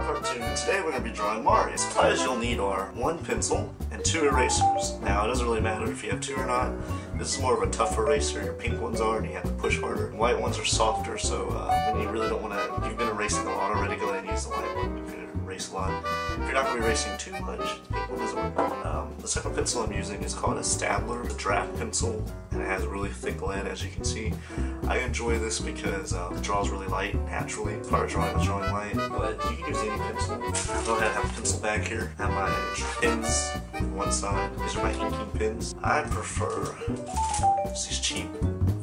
Cartoon, and today we're going to be drawing Mario. Supplies you'll need are 1 pencil and 2 erasers. Now it doesn't really matter if you have 2 or not. This is more of a tough eraser. Your pink ones are and you have to push harder. White ones are softer, so when you really don't want to, you've been erasing a lot already, go ahead and use the white one if you're going to erase a lot. If you're not going to be erasing too much, the pink one doesn't work. The second pencil I'm using is called a Stabler, a draft pencil, and it has really thick lead, as you can see. I enjoy this because it draws really light naturally. Part of drawing is drawing light, but you can use any pencil. Go ahead and have a pencil back here. I have my pins on one side. These are my inking pins. I prefer these cheap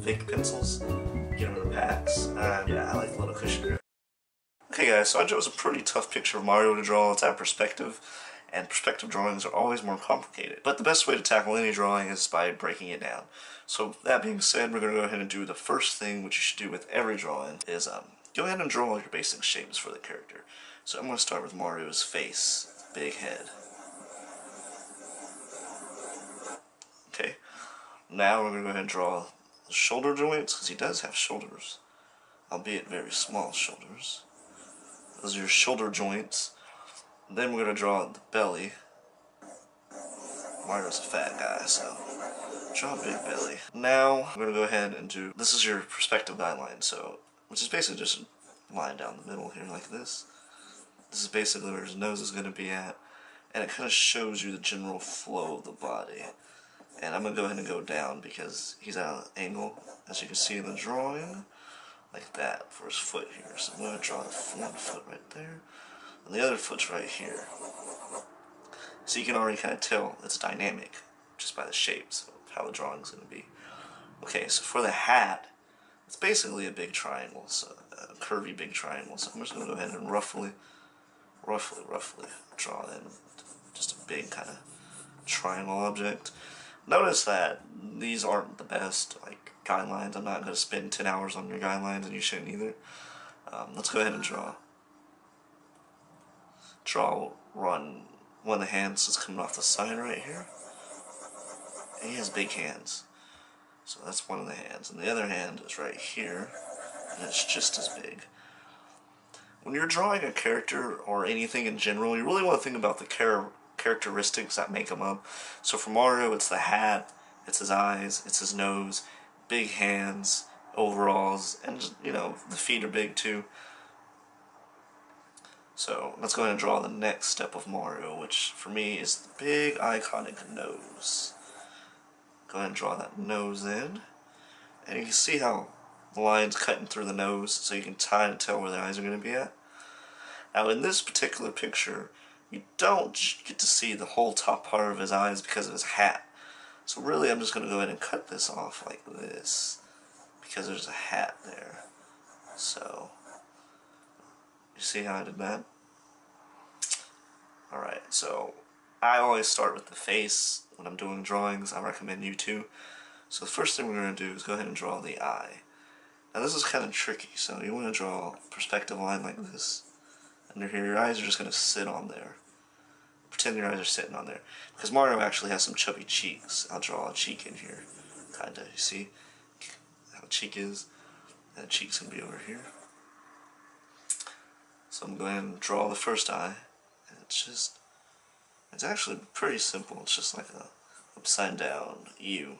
fake pencils. Get them in the packs. Yeah, I like the little cushion grip. Okay guys, so I chose a pretty tough picture of Mario to draw. It's at perspective, and perspective drawings are always more complicated. But the best way to tackle any drawing is by breaking it down. So that being said, we're going to go ahead and do the first thing, which you should do with every drawing, is go ahead and draw your basic shapes for the character. So I'm going to start with Mario's face, big head. Okay, now we're going to go ahead and draw the shoulder joints, because he does have shoulders, albeit very small shoulders. Those are your shoulder joints. Then we're going to draw the belly. Mario's a fat guy, so draw a big belly. Now we're going to go ahead and do, this is your perspective guideline, so, which is basically just a line down the middle here like this. This is basically where his nose is going to be at, and it kind of shows you the general flow of the body. And I'm going to go ahead and go down because he's at an angle, as you can see in the drawing, like that for his foot here. So I'm going to draw one foot right there, and the other foot's right here. So you can already kind of tell it's dynamic just by the shapes of how the drawing's going to be. Okay, so for the hat, it's basically a big triangle, so a curvy big triangle. So I'm just going to go ahead and roughly draw in just a big kind of triangle object. Notice that these aren't the best like guidelines. I'm not going to spend 10 hours on your guidelines, and you shouldn't either. Let's go ahead and draw one of the hands is coming off the side right here. And he has big hands. So that's one of the hands. And the other hand is right here, and it's just as big. When you're drawing a character or anything in general, you really want to think about the characteristics that make him up. So for Mario, it's the hat, it's his eyes, it's his nose, big hands, overalls, and just, you know, the feet are big too. So let's go ahead and draw the next step of Mario, which for me is the big iconic nose. Go ahead and draw that nose in, and you can see how the line's cutting through the nose, so you can kind of tell where the eyes are going to be at. Now in this particular picture, you don't get to see the whole top part of his eyes because of his hat. So really I'm just going to go ahead and cut this off like this, because there's a hat there. So, you see how I did that? Alright, so I always start with the face when I'm doing drawings. I recommend you too. So the first thing we're going to do is go ahead and draw the eye. Now this is kind of tricky, so you want to draw a perspective line like this. Under here, your eyes are just going to sit on there. Pretend your eyes are sitting on there. Because Mario actually has some chubby cheeks. I'll draw a cheek in here. Kinda, you see how the cheek is? And the cheek's going to be over here. So I'm going to draw the first eye. And it's actually pretty simple. It's just like a upside down U.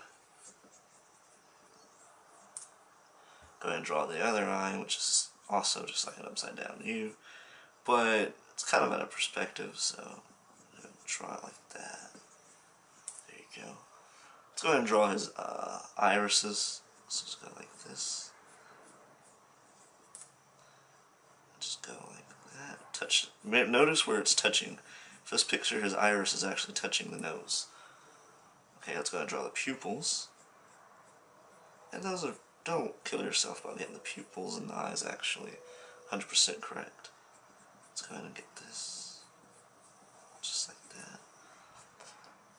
Go ahead and draw the other eye, which is also just like an upside down U. But it's kind of out of perspective, so I'm going to draw it like that. There you go. Let's go ahead and draw his irises. So just go like this. Just go like that. Touch. Notice where it's touching. For this picture, his iris is actually touching the nose. Okay, let's go ahead and draw the pupils. And those are, don't kill yourself by getting the pupils and the eyes actually 100% correct. Let's go ahead and get this. Just like that.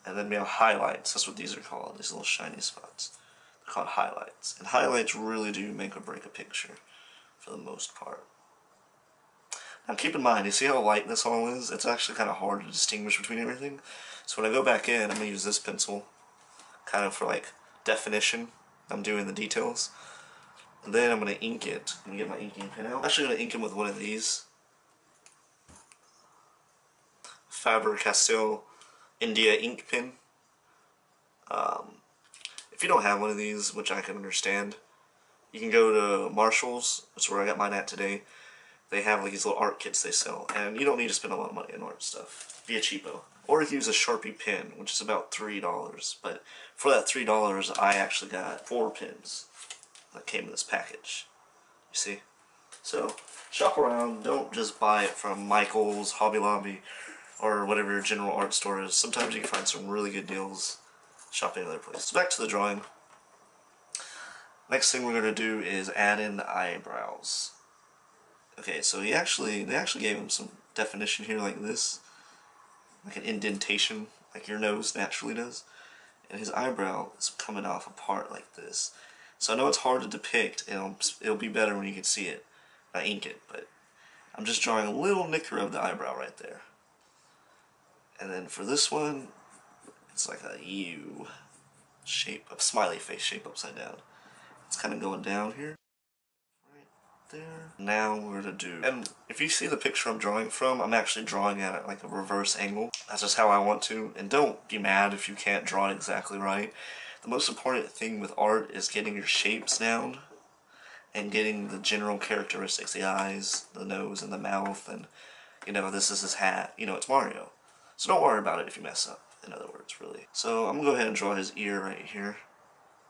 And then we have highlights. That's what these are called, these little shiny spots. They're called highlights. And highlights really do make or break a picture, for the most part. Now keep in mind, you see how light this all is? It's actually kind of hard to distinguish between everything. So when I go back in, I'm going to use this pencil kind of for like definition. I'm doing the details. And then I'm going to ink it. I'm going to get my inking pen out. I'm actually going to ink it with one of these. Faber-Castell India ink pen. If you don't have one of these, which I can understand, you can go to Marshall's. That's where I got mine at today. They have like these little art kits they sell, and you don't need to spend a lot of money on art stuff. Be a cheapo. Or use a Sharpie pen, which is about $3. But for that $3, I actually got 4 pens that came in this package. You see? So, shop around. Don't just buy it from Michael's, Hobby Lobby, or whatever your general art store is. Sometimes you can find some really good deals shopping other places. Back to the drawing. Next thing we're going to do is add in the eyebrows. Okay, so they actually gave him some definition here like this. Like an indentation, like your nose naturally does. And his eyebrow is coming off apart like this. So I know it's hard to depict, and it'll be better when you can see it. I ink it, but I'm just drawing a little nicker of the eyebrow right there. And then for this one, it's like a U shape, a smiley face shape upside down. It's kind of going down here. There. Now we're to do, and if you see the picture I'm drawing from, I'm actually drawing at like a reverse angle. That's just how I want to, and don't be mad if you can't draw it exactly right. The most important thing with art is getting your shapes down and getting the general characteristics, the eyes, the nose, and the mouth, and you know, this is his hat, you know, it's Mario. So don't worry about it if you mess up, in other words, really. So I'm gonna go ahead and draw his ear right here.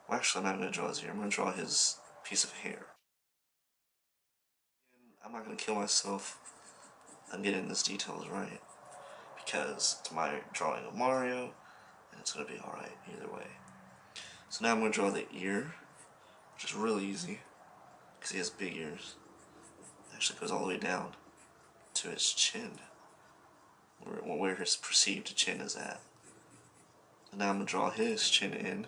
Well, actually, I'm not gonna draw his ear, I'm gonna draw his piece of hair. I'm not going to kill myself. I'm getting these details right because it's my drawing of Mario and it's going to be alright either way. So now I'm going to draw the ear, which is really easy because he has big ears. It actually goes all the way down to his chin, where his perceived chin is at. So now I'm going to draw his chin in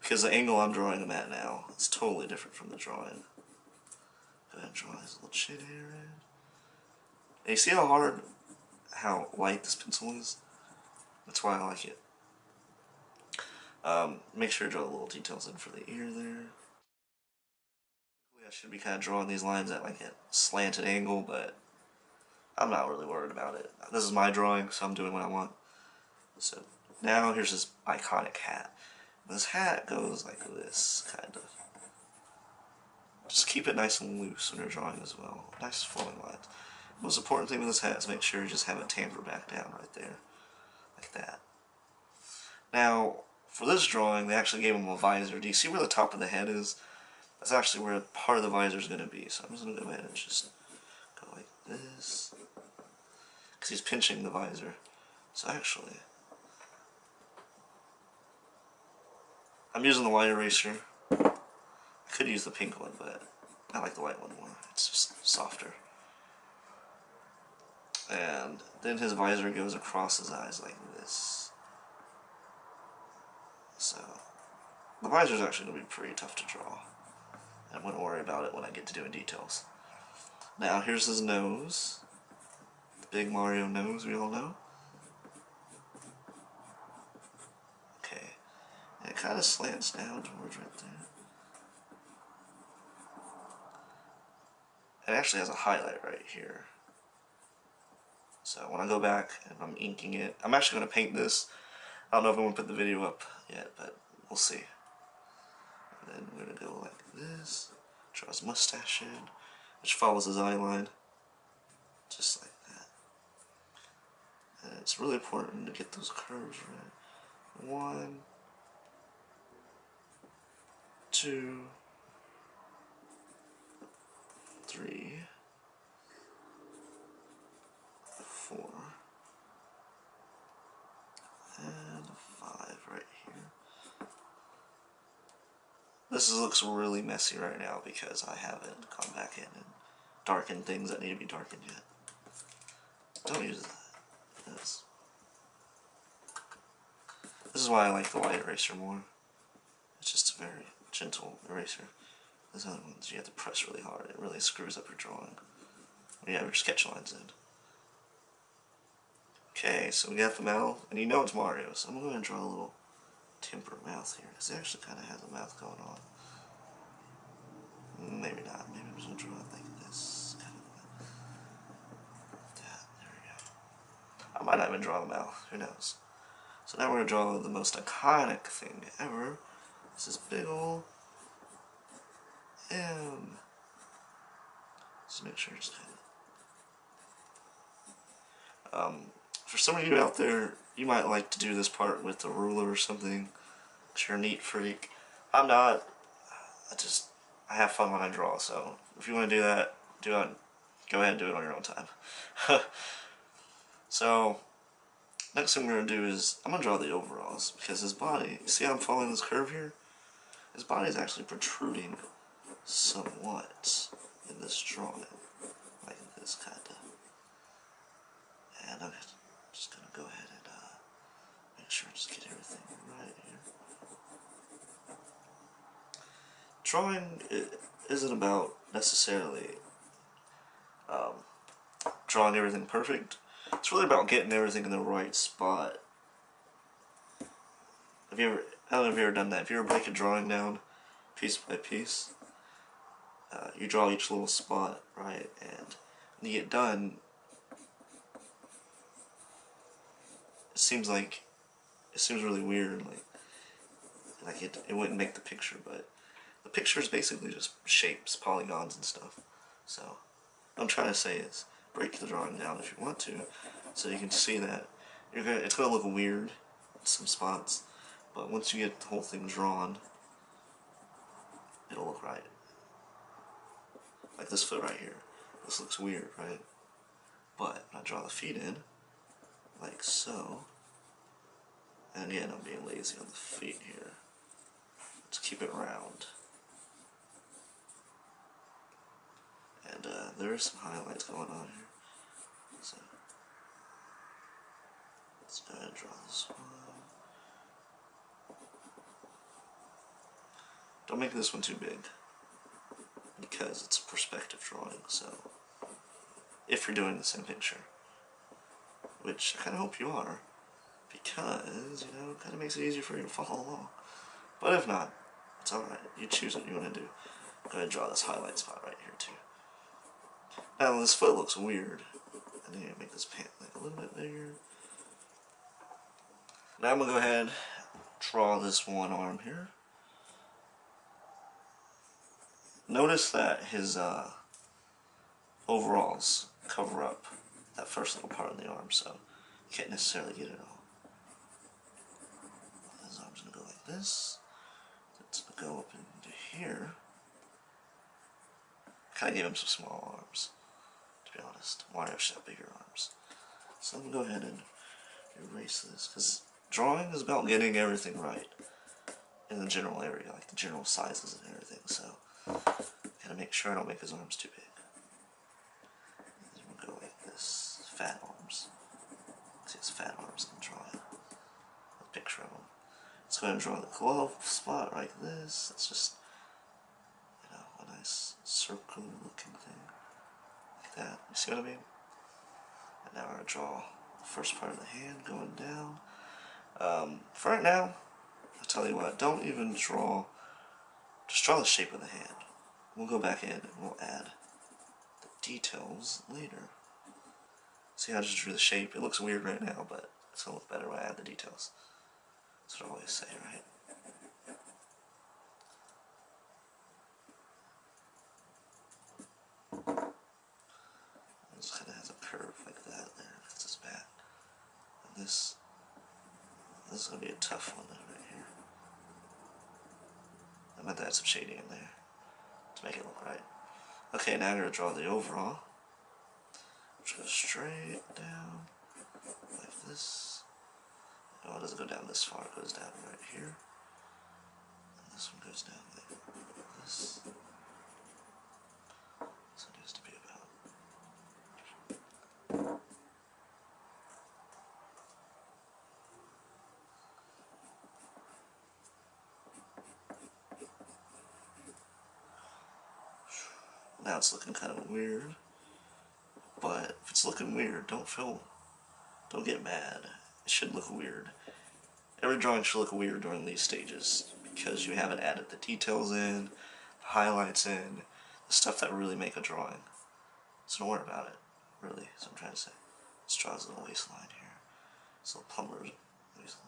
because the angle I'm drawing him at now is totally different from the drawing. Go ahead and draw his little chin hair in. And you see how light this pencil is? That's why I like it. Make sure to draw the little details in for the ear there. I should be kind of drawing these lines at like a slanted angle, but I'm not really worried about it. This is my drawing, so I'm doing what I want. So now here's his iconic hat. This hat goes like this, kind of. Just keep it nice and loose when you're drawing as well. Nice flowing lines. The most important thing with this hat is make sure you just have it taper back down right there. Like that. Now, for this drawing, they actually gave him a visor. Do you see where the top of the head is? That's actually where part of the visor is going to be. So I'm just going to go ahead and just go like this. Because he's pinching the visor. So actually, I'm using the white eraser. I could use the pink one, but I like the white one more. It's just softer. And then his visor goes across his eyes like this. So, the visor is actually going to be pretty tough to draw. I'm going to worry about it when I get to doing details. Now, here's his nose. The big Mario nose, we all know. Okay. And it kind of slants down towards right there. It actually has a highlight right here. So when I go back and I'm inking it, I'm actually going to paint this. I don't know if I'm going to put the video up yet, but we'll see. And then we're going to go like this, draw his mustache in, which follows his eye line, just like that. And it's really important to get those curves right. 1, 2, 3, 4, and 5 right here. This looks really messy right now because I haven't gone back in and darkened things that need to be darkened yet. Don't use that. This is why I like the white eraser more. It's just a very gentle eraser. Those other ones you have to press really hard. It really screws up your drawing when you have your sketch lines in. Okay, so we got the mouth, and you know it's Mario, so I'm going to go ahead and draw a little temper mouth here, because it actually kind of has a mouth going on. Maybe not. Maybe I'm just going to draw it like this. Kind of like that. There we go. I might not even draw the mouth. Who knows? So now we're going to draw the most iconic thing ever. This is big ol' M. Just make sure it's kind of... for some of you out there, you might like to do this part with a ruler or something, because you're a neat freak. I'm not. I have fun when I draw, so if you want to do that, go ahead and do it on your own time. So, next thing we're going to do is, I'm going to draw the overalls, because his body, see how I'm following this curve here? His body is actually protruding somewhat in this drawing, like this kind of. And I'm just going to go ahead and make sure I just get everything right here. Drawing isn't about necessarily drawing everything perfect. It's really about getting everything in the right spot. I don't know if you've ever done that. If you ever break a drawing down piece by piece, you draw each little spot, right? And when you get done, it seems really weird, like it wouldn't make the picture, but the picture is basically just shapes, polygons and stuff. So what I'm trying to say is, break the drawing down if you want to, so you can see that it's gonna look weird in some spots, but once you get the whole thing drawn, it'll look right. Like this foot right here. This looks weird, right? But when I draw the feet in, like so, and again, I'm being lazy on the feet here. Let's keep it round. And there is some highlights going on here. So let's go ahead and draw this one. Don't make this one too big, because it's a perspective drawing, so if you're doing the same picture, which I kind of hope you are, because, you know, it kind of makes it easier for you to follow along. But if not, it's alright. You choose what you want to do. Go ahead and draw this highlight spot right here too. Now this foot looks weird. I need to make this pant like a little bit bigger. Now I'm going to go ahead and draw this one arm here. Notice that his overalls cover up that first little part of the arm, so you can't necessarily get it all. His arm's going to go like this. It's going to go up into here. I kind of gave him some small arms, to be honest. Mario should have bigger arms. So I'm going to go ahead and erase this, because drawing is about getting everything right in the general area, like the general sizes and everything, so gotta make sure I don't make his arms too big. I'm gonna go like this, fat arms. See his fat arms, I'm gonna draw a picture of him. Let's go ahead and draw the glove spot like this. It's just, you know, a nice circular looking thing, like that. You see what I mean? And now we're gonna draw the first part of the hand going down. For right now, I'll tell you what, don't even draw, just draw the shape of the hand. We'll go back in and we'll add the details later. See how I just drew the shape? It looks weird right now, but it's going to look better when I add the details. That's what I always say, right? It just kind of has a curve like that there. That's his back. And this is going to be a tough one right here. I meant to add some shading in there to make it look right. Okay, now I'm going to draw the overall, which goes straight down like this. Oh, it doesn't go down this far, it goes down right here. And this one goes down like this. So it needs to be about. Now it's looking kind of weird, if it's looking weird, don't get mad. It should look weird. Every drawing should look weird during these stages because you haven't added the details in, the highlights in, the stuff that really make a drawing. So don't worry about it, really, is what I'm trying to say. Let's draw this little waistline here. This little plumber's waistline.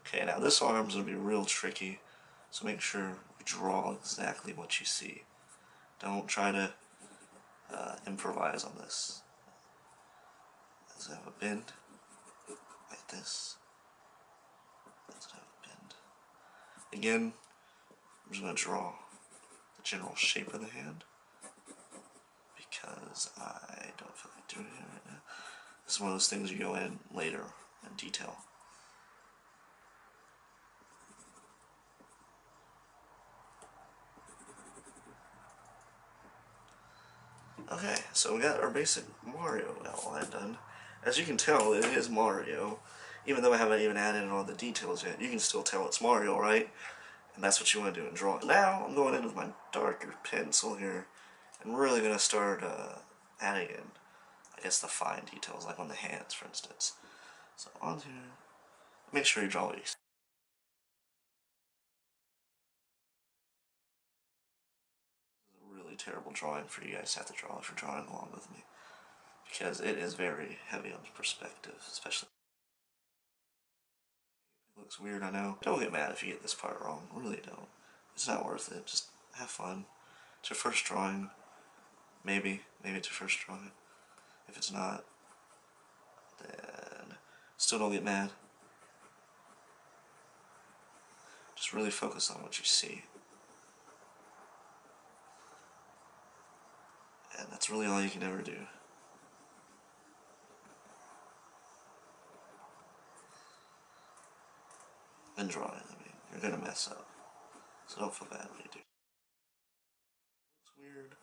Okay, now this arm's going to be real tricky, so make sure you draw exactly what you see. Don't try to improvise on this. Let's have a bend, like this. Let's have a bend. Again, I'm just going to draw the general shape of the hand, because I don't feel like doing it right now. This is one of those things you go in later in detail. Okay, so we got our basic Mario outline done. As you can tell, it is Mario. Even though I haven't even added in all the details yet, you can still tell it's Mario, right? And that's what you want to do in drawing. Now, I'm going in with my darker pencil here, and really going to start adding in, I guess, the fine details, like on the hands, for instance. So on here, make sure you draw what you see. Really terrible drawing for you guys to have to draw if you're drawing along with me, because it is very heavy on perspective, especially. It looks weird, I know. Don't get mad if you get this part wrong, really don't. It's not worth it, just have fun. It's your first drawing. Maybe it's your first drawing. If it's not, then still don't get mad. Just really focus on what you see. And that's really all you can ever do. And drawing, I mean, you're gonna mess up. So don't feel bad when you do. It's weird,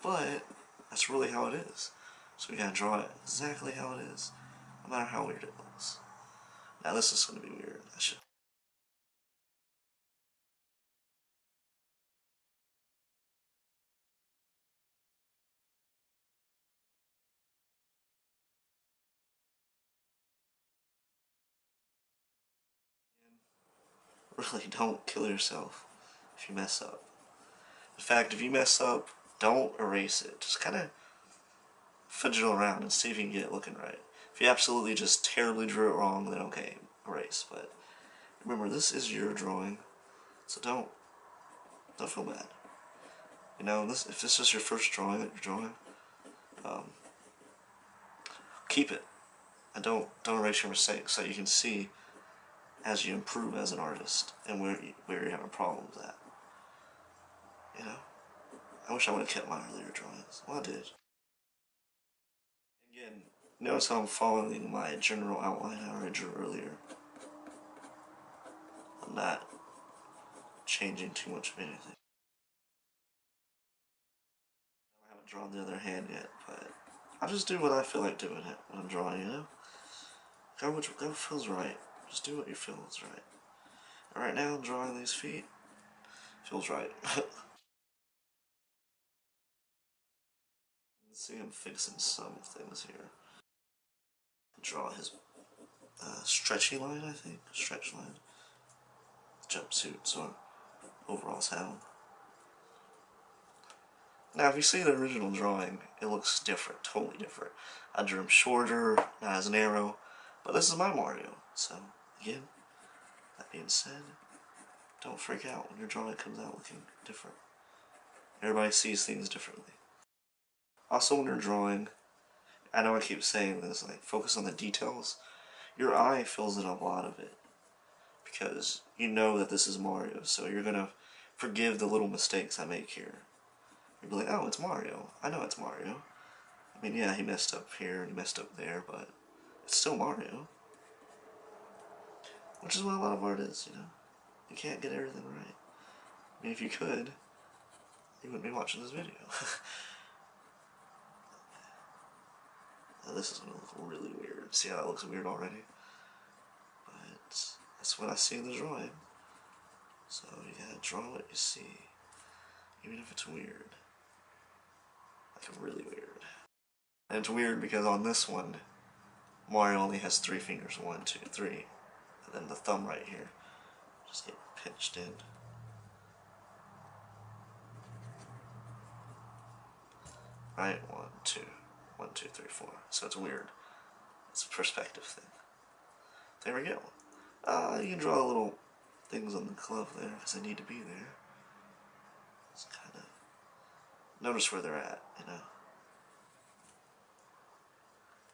but that's really how it is. So you gotta draw it exactly how it is, no matter how weird it looks. Now this is gonna be weird. I should really don't kill yourself if you mess up. In fact, if you mess up, don't erase it. Just kind of fidget around and see if you can get it looking right. If you absolutely just terribly drew it wrong, then okay, erase. But remember, this is your drawing, so don't feel bad. You know, if this is your first drawing that you're drawing, keep it, and don't erase your mistakes, so you can see as you improve as an artist and where you're having problems at. You know, I wish I would have kept my earlier drawings. Well, I did. Again, notice how I'm following my general outline I already drew earlier. I'm not changing too much of anything. I haven't drawn the other hand yet, but I'll just do what I feel like doing it when I'm drawing, you know? Go what feels right. Just do what you feel is right. And right now, I'm drawing these feet. Feels right. See, I'm fixing some things here. Draw his stretchy line, I think. Stretch line. Jumpsuits or overalls have them. Now, if you see the original drawing, it looks different, totally different. I drew him shorter, not as narrow, but this is my Mario. So, again, that being said, don't freak out when your drawing comes out looking different. Everybody sees things differently. Also, when you're drawing, I know I keep saying this, like, focus on the details. Your eye fills in a lot of it, because you know that this is Mario, so you're gonna forgive the little mistakes I make here. You'll be like, oh, it's Mario. I know it's Mario. I mean, yeah, he messed up here and he messed up there, but it's still Mario. Which is what a lot of art is, you know? You can't get everything right. I mean, if you could, you wouldn't be watching this video. Now, this is gonna look really weird. See how that looks weird already? But that's what I see in the drawing. So you gotta draw what you see, even if it's weird. really weird. And it's weird because on this one, Mario only has 3 fingers. 1, 2, 3. And then the thumb right here just get pinched in. Right? 1, 2. 1, 2, 3, 4. So it's weird. It's a perspective thing. There we go. You can draw little things on the glove there because they need to be there. Just kind of notice where they're at, you know.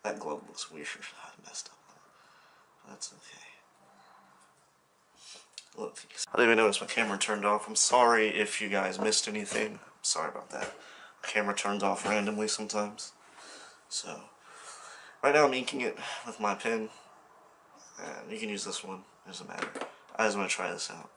That glove looks weird. I messed up. But that's okay. Look, I didn't even notice my camera turned off. I'm sorry if you guys missed anything. I'm sorry about that. My camera turns off randomly sometimes. So, right now I'm inking it with my pen. And you can use this one. It doesn't matter. I just want to try this out.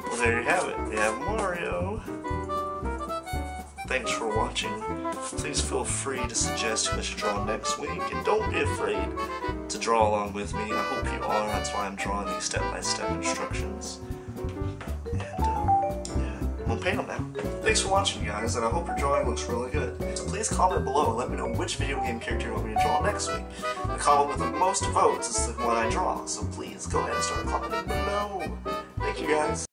Well, there you have it. We have Mario. Thanks for watching. Please feel free to suggest who I should draw next week, and don't be afraid to draw along with me. I hope you are. That's why I'm drawing these step-by-step instructions. And yeah, I'm gonna paint them now. Thanks for watching, guys, and I hope your drawing looks really good. So please comment below and let me know which video game character you want me to draw next week. The comment with the most votes is the one I draw, so please go ahead and start commenting below. Thank you, guys.